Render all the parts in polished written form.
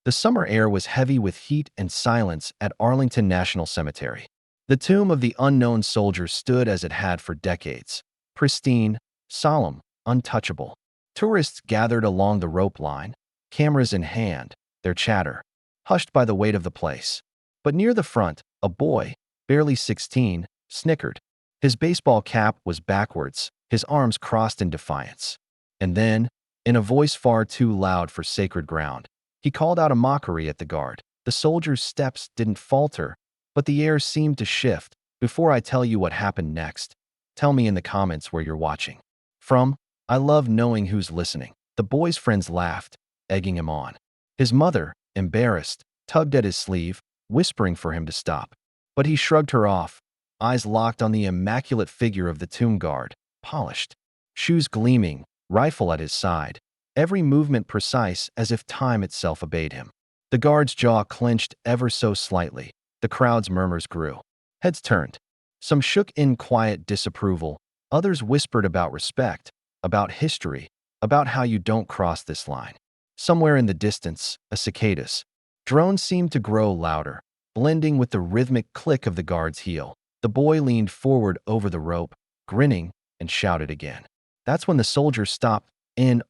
The summer air was heavy with heat and silence at Arlington National Cemetery. The tomb of the unknown soldier stood as it had for decades, pristine, solemn, untouchable. Tourists gathered along the rope line, cameras in hand, their chatter hushed by the weight of the place. But near the front, a boy, barely 16, snickered. His baseball cap was backwards, his arms crossed in defiance. And then, in a voice far too loud for sacred ground, he called out a mockery at the guard. The soldier's steps didn't falter, but the air seemed to shift. Before I tell you what happened next, tell me in the comments where you're watching from. I love knowing who's listening. The boy's friends laughed, egging him on. His mother, embarrassed, tugged at his sleeve, whispering for him to stop. But he shrugged her off, eyes locked on the immaculate figure of the tomb guard, polished, shoes gleaming, rifle at his side, every movement precise as if time itself obeyed him. The guard's jaw clenched ever so slightly. The crowd's murmurs grew. Heads turned. Some shook in quiet disapproval. Others whispered about respect, about history, about how you don't cross this line. Somewhere in the distance, a cicadas. Drone seemed to grow louder, blending with the rhythmic click of the guard's heel. The boy leaned forward over the rope, grinning, and shouted again. That's when the soldier stopped.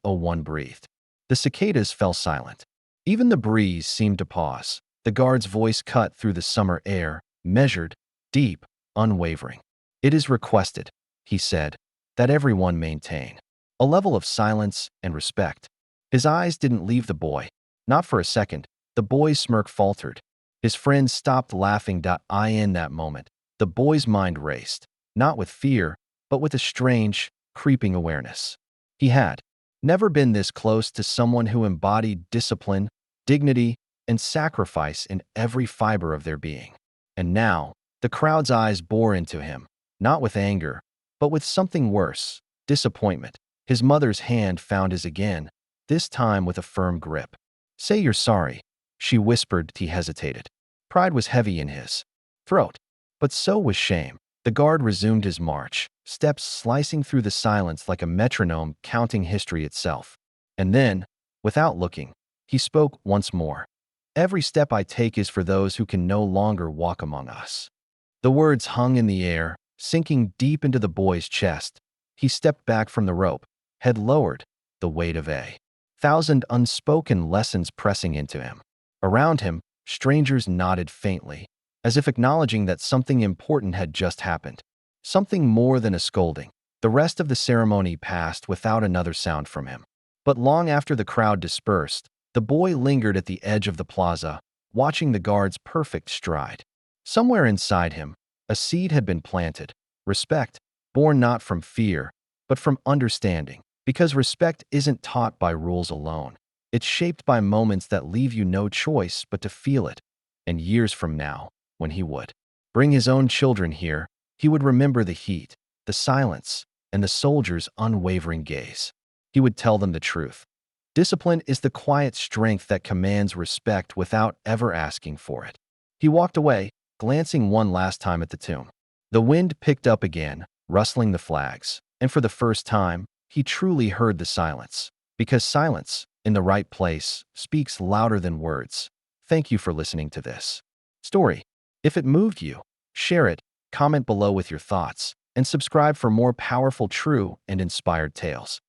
One breathed. The cicadas fell silent. Even the breeze seemed to pause. The guard's voice cut through the summer air, measured, deep, unwavering. It is requested, he said, that everyone maintain a level of silence and respect. His eyes didn't leave the boy. Not for a second. The boy's smirk faltered. His friends stopped laughing. In that moment, the boy's mind raced, not with fear, but with a strange, creeping awareness. He had never been this close to someone who embodied discipline, dignity, and sacrifice in every fiber of their being. And now, the crowd's eyes bore into him, not with anger, but with something worse, disappointment. His mother's hand found his again, this time with a firm grip. Say you're sorry, she whispered. He hesitated. Pride was heavy in his throat, but so was shame. The guard resumed his march, steps slicing through the silence like a metronome counting history itself. And then, without looking, he spoke once more. Every step I take is for those who can no longer walk among us. The words hung in the air, sinking deep into the boy's chest. He stepped back from the rope, head lowered, the weight of 1,000 unspoken lessons pressing into him. Around him, strangers nodded faintly, as if acknowledging that something important had just happened. Something more than a scolding. The rest of the ceremony passed without another sound from him. But long after the crowd dispersed, the boy lingered at the edge of the plaza, watching the guard's perfect stride. Somewhere inside him, a seed had been planted. Respect, born not from fear, but from understanding. Because respect isn't taught by rules alone. It's shaped by moments that leave you no choice but to feel it. And years from now, when he would bring his own children here, he would remember the heat, the silence, and the soldier's unwavering gaze. He would tell them the truth. Discipline is the quiet strength that commands respect without ever asking for it. He walked away, glancing one last time at the tomb. The wind picked up again, rustling the flags, and for the first time, he truly heard the silence. Because silence, in the right place, speaks louder than words. Thank you for listening to this story. If it moved you, share it, comment below with your thoughts, and subscribe for more powerful, true, and inspired tales.